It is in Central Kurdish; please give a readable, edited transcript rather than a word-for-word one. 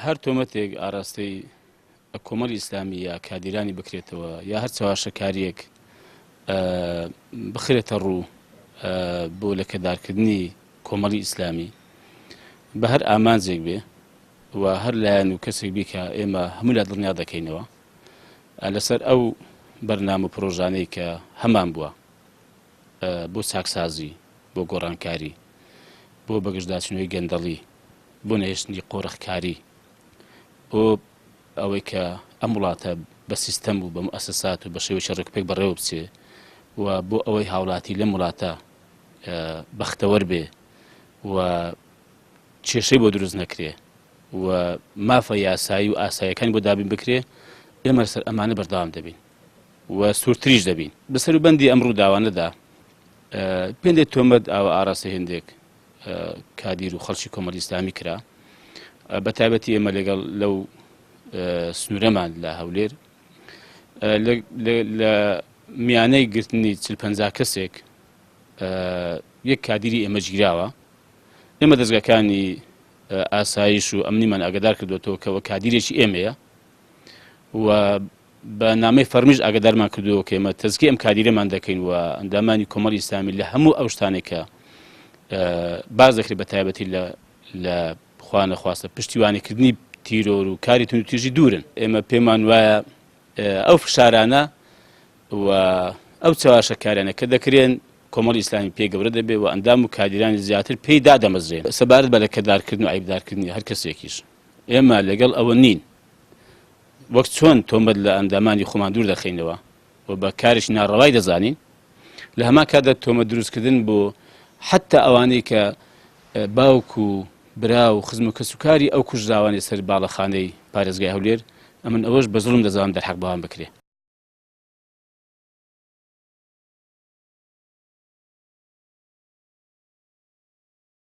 هەر تۆمەتێک ئاراستەی کۆمەڵی ئیسلامی یا کادیرانی بکرێتەوە یا هەر چاواشەکاریەک بخرێتە ڕوو بۆ لەکەدارکردنی کۆمەڵی ئیسلامی بە هەر ئامانجێک بێ و هەر لایەن و کەسێک بێ کە ئێمە هەموو لە دڵنیا دەکەینەوە لەسەر ئەو بەرنامە پرۆژانەی کە هەمان بووە بۆ چاکسازی بۆ گۆڕانکاری بۆ بەگەشتداچنەوەی گەندەڵی بۆ نەهێشتنی قۆڕەخکاری بۆ ئەوەی کە ئەم وڵاتە بە سیستەم و بە موئەسسات و بە شێوەیەکی ڕێکپێک بەڕێوە بچێ و بۆ ئەوەی هاوڵاتی لەم وڵاتە بەختەوەر بێ و کێشەی بۆ دروست نەکرێ و مافە یاسایی و ئاساییەکانی بۆ دابین بکرێ ئێمە لەسەر ئەمانە بەردەوام دەبین و سوورتریش دەبین بەسەر و بەندی ئەم ڕووداوانەدا پێم دێت تۆمەت ئاوە ئاراستە هێندێک کادیر و خەڵکی کۆمەڵی ئیسلامی کرا بە تایبەتی ئێمە لەگەڵ لەو سنوورەمان لە هەولێر لە میانەی گرتنی 40-50 کەسێک یەک کادیری ئێمە گیراوە ئێمە دەستگاکانی ئاسایش و ئەمنیمان ئاگادار کردوێتەوە کەەوە کادیرێکی ئێمەیە و بە نامەی فەرمیش ئاگادارمان کردووە کە ئێمە تەزکیە ئەم کادیرەمان دەکەین و ئەندامانی کۆمەڵی ئیسلامی لە هەموو ئەو شتانێک کە باز دەکرێت بە تایبەتی لە خوا نەخواستە پشتیوانیکردنی تیرۆر و کاری تون و تیژی دوورن ئێمە پێمان وایە ئەو فشارانە و ئەو چاواشەکارانە کە دەکرێن کۆمەڵی ئیسلامی پێ گەورە دەبێت و ئەندام و کادیرانی زیاتر پێی دادەمەزرێن سەبارەت بە لەکەدارکردن و عیبدارکردنی هەر کەسێکیش ئێمە لەگەڵ ئەوە نین وەک چۆن تۆمەت لە ئەندامانی خۆمان دوور دەخینەوە و بە کارێکی ناڕەوای دەزانین لە هەمان کاتدا تۆمەت دروستکردن بۆ حتا ئەوانەی کە باوک و برا و خزم و کەسوکاری ئەو کوژراوانی سەر باڵەخانەی پارێزگای هەولێر ئەمن ئەوەش بە زوڵم دەزانم دەرحەق بەوان بکرێ